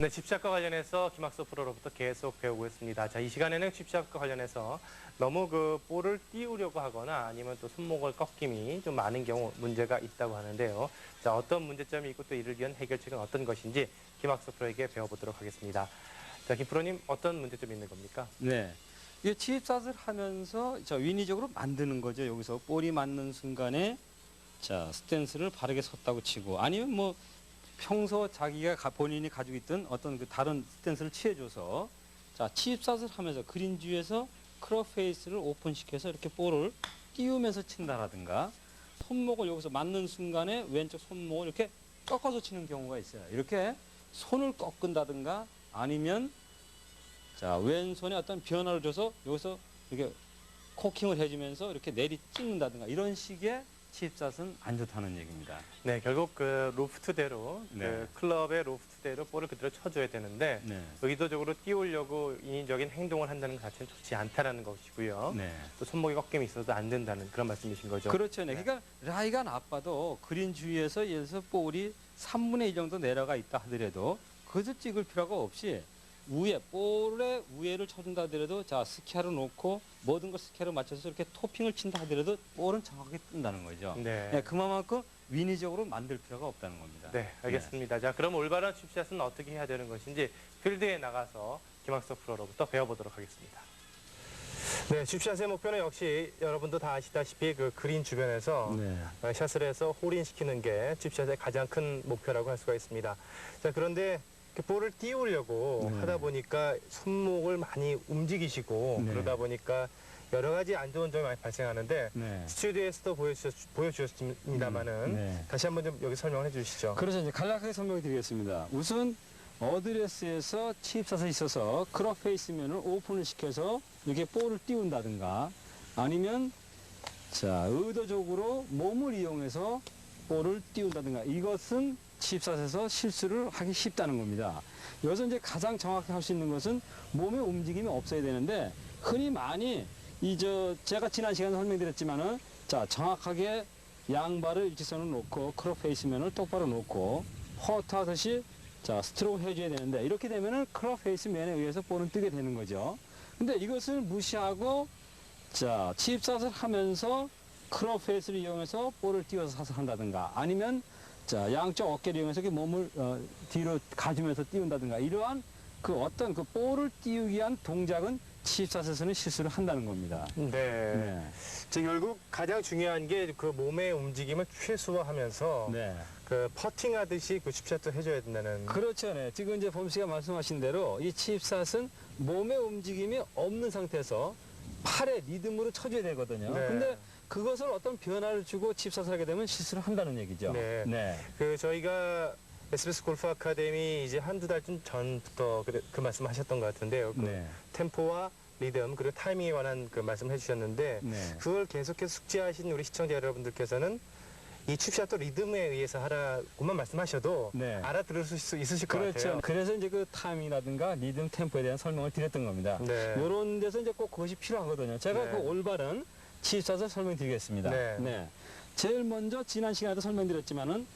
네, 칩샷과 관련해서 김학수 프로로부터 계속 배우고 있습니다. 자, 이 시간에는 칩샷과 관련해서 너무 볼을 띄우려고 하거나 아니면 또 손목을 꺾임이 좀 많은 경우 문제가 있다고 하는데요. 자, 어떤 문제점이 있고 또 이를 위한 해결책은 어떤 것인지 김학수 프로에게 배워보도록 하겠습니다. 자, 김 프로님 어떤 문제점이 있는 겁니까? 네. 이 칩샷을 하면서 인위적으로 만드는 거죠. 여기서 볼이 맞는 순간에 스탠스를 바르게 섰다고 치고 아니면 평소 자기가 본인이 가지고 있던 어떤 다른 스탠스를 취해줘서 칩샷을 하면서 그린 주위에서 크롭 페이스를 오픈시켜서 이렇게 볼을 띄우면서 친다라든가 손목을 여기서 맞는 순간에 왼쪽 손목을 이렇게 꺾어서 치는 경우가 있어요. 이렇게 손을 꺾은다든가 아니면 왼손에 어떤 변화를 줘서 여기서 이렇게 코킹을 해주면서 이렇게 내리 찍는다든가 이런 식의 칩샷은 안 좋다는 얘기입니다. 네, 결국 로프트대로 네. 클럽의 로프트대로 볼을 그대로 쳐줘야 되는데 네. 의도적으로 띄우려고 인위적인 행동을 한다는 것 자체는 좋지 않다라는 것이고요. 네. 또 손목에 꺾임이 있어도 안 된다는 그런 말씀이신 거죠. 그렇죠. 네. 그러니까 라이가 나빠도 그린 주위에서 예를 들어서 볼이 3분의 2 정도 내려가 있다 하더라도 그것을 찍을 필요가 없이 볼의 위에를 쳐준다 하더라도 스퀘어로 놓고 모든 걸 스퀘어로 맞춰서 이렇게 토핑을 친다 하더라도 볼은 정확하게 뜬다는 거죠. 네. 네, 그만큼 인위적으로 만들 필요가 없다는 겁니다. 네, 알겠습니다. 자, 그럼 올바른 칩샷은 어떻게 해야 되는 것인지 필드에 나가서 김학수 프로로부터 배워보도록 하겠습니다. 네, 칩샷의 목표는 역시 여러분도 다 아시다시피 그린 주변에서 네. 샷을 해서 홀인시키는 게 칩샷의 가장 큰 목표라고 할 수가 있습니다. 자, 그런데 볼을 띄우려고 하다 보니까 손목을 많이 움직이시고 그러다 보니까 여러 가지 안 좋은 점이 많이 발생하는데 스튜디오에서도 보여주셨습니다만은 다시 한번 좀 여기 설명해 주시죠. 그래서 이제 간략하게 설명해 드리겠습니다. 우선 어드레스에서 칩샷에 있어서 크롭 페이스면을 오픈을 시켜서 이렇게 볼을 띄운다든가 아니면 의도적으로 몸을 이용해서 볼을 띄운다든가 이것은 칩샷에서 실수를 하기 쉽다는 겁니다. 여기서 이제 가장 정확히 할 수 있는 것은 몸의 움직임이 없어야 되는데 흔히 많이 제가 지난 시간에 설명드렸지만은 정확하게 양발을 일직선으로 놓고 크롭 페이스면을 똑바로 놓고 허트 하듯이 스트로크 해줘야 되는데 이렇게 되면은 크롭 페이스면에 의해서 볼은 뜨게 되는 거죠. 근데 이것을 무시하고 칩샷을 하면서 크롭 페이스를 이용해서 볼을 띄워서 사서 한다든가 아니면 양쪽 어깨를 이용해서 몸을 뒤로 가주면서 띄운다든가 이러한 어떤 볼을 띄우기 위한 동작은 칩샷에서는 실수를 한다는 겁니다. 네. 즉 결국 가장 중요한 게 몸의 움직임을 최소화하면서 퍼팅하듯이 칩샷도 해줘야 된다는. 그렇죠. 네. 지금 이제 범 씨가 말씀하신 대로 이 칩샷은 몸의 움직임이 없는 상태에서 팔의 리듬으로 쳐줘야 되거든요. 근데 그것을 어떤 변화를 주고 칩샷을 하게 되면 실수를 한다는 얘기죠. 네. 저희가 SBS 골프 아카데미 이제 한두 달쯤 전부터 그 말씀하셨던 것 같은데요. 템포와 리듬 그리고 타이밍에 관한 말씀을 해주셨는데 그걸 계속해서 숙지하신 우리 시청자 여러분들께서는 이 칩샷도 리듬에 의해서 하라고만 말씀하셔도 알아들을 수 있으실 것 같아요. 그래서 이제 타임이라든가 리듬 템포에 대한 설명을 드렸던 겁니다. 이런 데서 이제 꼭 그것이 필요하거든요. 제가 올바른 칩샷을 설명드리겠습니다. 제일 먼저 지난 시간에도 설명드렸지만은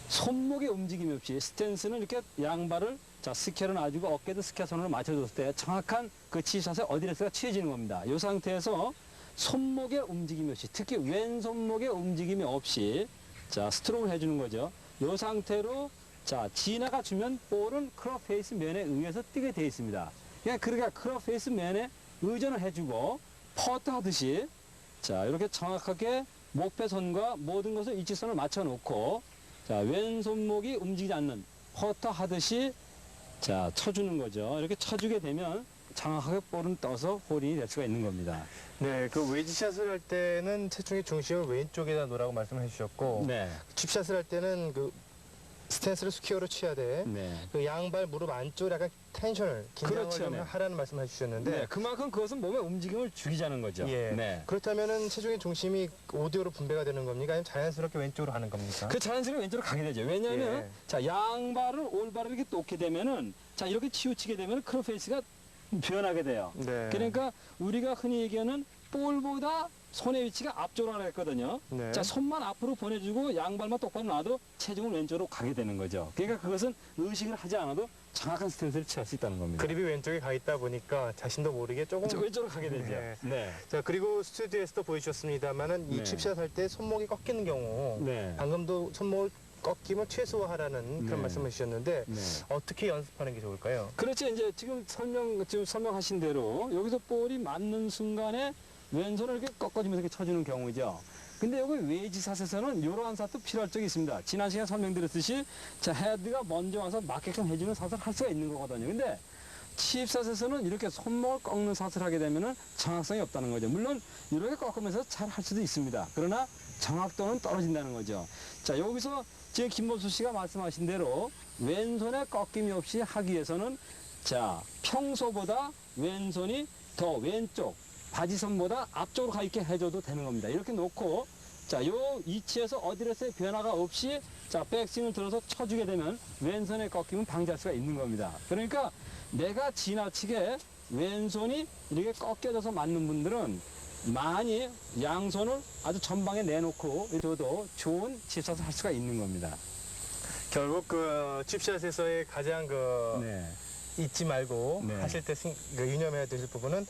손목의 움직임이 없이 스탠스는 이렇게 양발을 스퀘어로 놔주고 어깨도 스퀘어선으로 맞춰줬을 때 정확한 그 칩샷의 어드레스가 취해지는 겁니다. 이 상태에서 손목의 움직임이 없이 특히 왼손목의 움직임이 없이 스트로크를 해주는 거죠. 이 상태로 지나가 주면 볼은 크롭 페이스 면에 의해서 뜨게 되어 있습니다. 그러니까 크롭 페이스 면에 의존을 해주고 퍼트 하듯이 이렇게 정확하게 목배선과 모든 것을 일직선을 맞춰 놓고 왼손목이 움직이지 않는 퍼트 하듯이 쳐주는 거죠. 이렇게 쳐주게 되면 정확하게 볼은 떠서 홀인이 될 수가 있는 겁니다. 네, 웨지샷을 할 때는 체중의 중심을 왼쪽에다 놓으라고 말씀을 해주셨고 칩샷을 할 때는 스탠스를 스퀘어로 취하되 양발 무릎 안쪽에 약간 텐션을 긴장을 좀 하라는 말씀을 해주셨는데 그만큼 그것은 몸의 움직임을 죽이자는 거죠. 그렇다면은 체중의 중심이 오디오로 분배가 되는 겁니까? 아니면 자연스럽게 왼쪽으로 하는 겁니까? 자연스럽게 왼쪽으로 가게 되죠. 왜냐하면 양발을 올바로 이렇게 놓게 되면은 이렇게 치우치게 되면 크롭 페이스가 변하게 돼요. 그러니까 우리가 흔히 얘기하는 볼보다 손의 위치가 앞쪽으로 하라 했거든요. 네. 자, 손만 앞으로 보내주고 양발만 똑바로 놔도 체중은 왼쪽으로 가게 되는 거죠. 그러니까 그것은 의식을 하지 않아도 정확한 스탠스를 취할 수 있다는 겁니다. 그립이 왼쪽에 가 있다 보니까 자신도 모르게 조금 왼쪽으로 가게 되죠. 네. 네. 자, 그리고 스튜디오에서도 보여주셨습니다만은 이 네. 칩샷 할 때 손목이 꺾이는 경우 네. 방금도 손목을 꺾임을 최소화하라는 그런 네. 말씀을 주셨는데 네. 어떻게 연습하는 게 좋을까요? 그렇죠. 이제 지금 설명하신 대로 여기서 볼이 맞는 순간에 왼손을 이렇게 꺾어주면서 이렇게 쳐주는 경우죠. 근데 여기 웨이지샷에서는 이러한 샷도 필요할 적이 있습니다. 지난 시간에 설명드렸듯이 자, 헤드가 먼저 와서 맞게끔 해주는 샷을 할 수가 있는 거거든요. 근데 칩샷에서는 이렇게 손목을 꺾는 샷을 하게 되면은 정확성이 없다는 거죠. 물론 이렇게 꺾으면서 잘 할 수도 있습니다. 그러나 정확도는 떨어진다는 거죠. 자, 여기서 지금 김범수 씨가 말씀하신 대로 왼손에 꺾임이 없이 하기 위해서는 자, 평소보다 왼손이 더 왼쪽 바지선보다 앞쪽으로 가 있게 해줘도 되는 겁니다. 이렇게 놓고 자, 요 위치에서 어디에서의 변화가 없이 자, 백스윙을 들어서 쳐주게 되면 왼손의 꺾임은 방지할 수가 있는 겁니다. 그러니까 내가 지나치게 왼손이 이렇게 꺾여져서 맞는 분들은 많이 양손을 아주 전방에 내놓고 줘도 좋은 칩샷을 할 수가 있는 겁니다. 결국 그 칩샷에서의 가장 그 네. 잊지 말고 네. 하실 때 유념해야 되실 부분은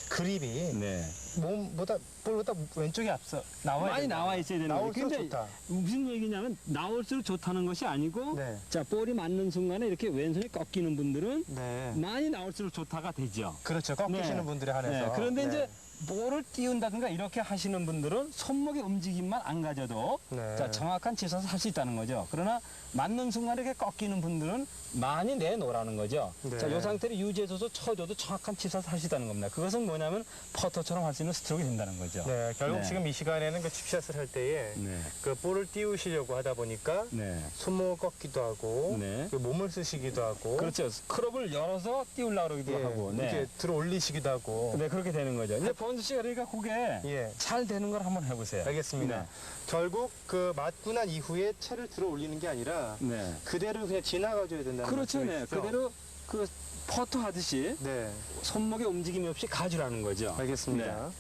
그립이 네. 몸보다 볼보다 왼쪽이 앞서 나와야 많이 된다. 나와 있어야 되는 나올수록 거예요. 근데 좋다. 무슨 얘기냐면 나올수록 좋다는 것이 아니고 네. 자, 볼이 맞는 순간에 이렇게 왼손이 꺾이는 분들은 네. 많이 나올수록 좋다가 되죠. 그렇죠. 꺾이시는 네. 분들에 한해서. 네, 그런데 네. 이제 볼을 띄운다든가 이렇게 하시는 분들은 손목의 움직임만 안 가져도 네. 자, 정확한 칩샷을 할 수 있다는 거죠. 그러나 맞는 순간에 이렇게 꺾이는 분들은 많이 내놓으라는 거죠. 네. 자, 이 상태를 유지해줘서 쳐줘도 정확한 칩샷을 할 수 있다는 겁니다. 그것은 뭐냐면 퍼터처럼 할 수 있는 스트로크가 된다는 거죠. 네, 결국 네. 지금 이 시간에는 그 칩샷을 할 때에 네. 그 볼을 띄우시려고 하다 보니까 네. 손목을 꺾기도 하고 네. 그 몸을 쓰시기도 하고 그렇죠. 클럽을 열어서 띄우려고 그러기도 예, 하고. 네. 이렇게 들어 올리시기도 하고 네, 그렇게 되는 거죠. 이제 번수 씨가 그러니까 그게 예. 잘 되는 걸 한번 해보세요. 알겠습니다. 네. 결국 그 맞고 난 이후에 채를 들어 올리는 게 아니라 네. 그대로 그냥 지나가줘야 된다는 그렇죠. 네. 말씀이시죠? 그대로 그 퍼터 하듯이 네, 손목의 움직임이 없이 가주라는 거죠. 알겠습니다.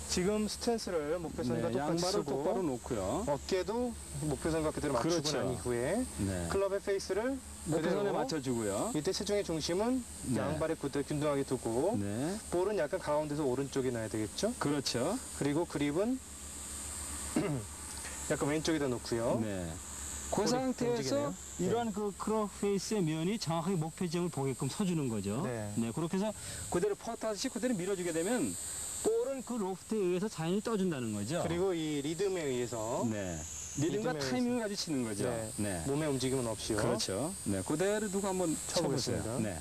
지금 스탠스를 목표선과 네, 똑같이 양발을 쓰고 똑바로 놓고요. 어깨도 목표선과 그대로 맞추고 그렇죠. 난 이후에 네. 클럽의 페이스를 목표선에 그대로 맞춰주고요. 밑에 체중의 중심은 네. 양발에 균등하게 두고 네. 볼은 약간 가운데서 오른쪽에 놔야 되겠죠? 그렇죠. 그리고 그립은 약간 왼쪽에다 놓고요. 네. 그 볼이 상태에서 움직이네요. 이러한 그 크롭 페이스의 면이 정확하게 목표 지점을 보게끔 서주는 거죠. 네. 그렇게 해서 그대로 퍼터 하듯이 그대로 밀어주게 되면 볼은 그 로프트에 의해서 자연히 떠준다는 거죠. 그리고 이 리듬에 의해서 네. 리듬과 리듬에 타이밍을 가지고 치는 거죠. 네. 네. 몸의 움직임은 없이요. 그렇죠. 네. 그대로 두고 한번 쳐보세요. 쳐보겠습니다. 네.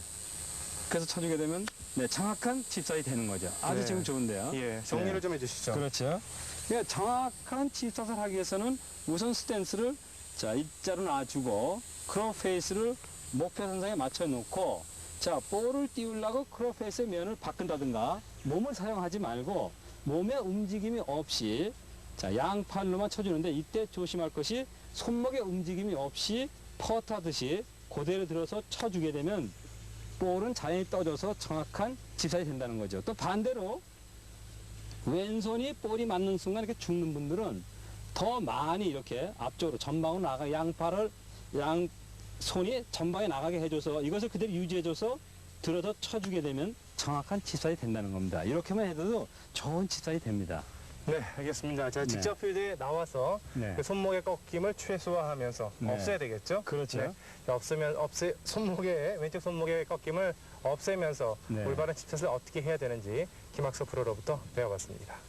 그래서 쳐주게 되면 네, 정확한 칩샷이 되는 거죠. 아주 네. 지금 좋은데요. 예, 정리를 네. 좀 해주시죠. 그렇죠. 그러니까 정확한 칩샷을 하기 위해서는 우선 스탠스를 자, 일자로 놔주고 크롭 페이스를 목표 선상에 맞춰 놓고 자, 볼을 띄우려고 크롭 페이스의 면을 바꾼다든가 몸을 사용하지 말고 몸의 움직임이 없이 자, 양팔로만 쳐주는데 이때 조심할 것이 손목의 움직임이 없이 퍼트하듯이 그대로 들어서 쳐주게 되면 볼은 자연히 떠져서 정확한 칩샷이 된다는 거죠. 또 반대로 왼손이 볼이 맞는 순간 이렇게 죽는 분들은 더 많이 이렇게 앞쪽으로 전방으로 나가 양손이 전방에 나가게 해줘서 이것을 그대로 유지해줘서 들어서 쳐주게 되면 정확한 칩샷이 된다는 겁니다. 이렇게만 해도 좋은 칩샷이 됩니다. 네, 알겠습니다. 제가 네. 직접 필드에 나와서 네. 그 손목의 꺾임을 최소화하면서 네. 없애야 되겠죠? 그렇죠. 네. 왼쪽 손목의 꺾임을 없애면서 네. 올바른 칩샷을 어떻게 해야 되는지 김학서 프로로부터 배워봤습니다.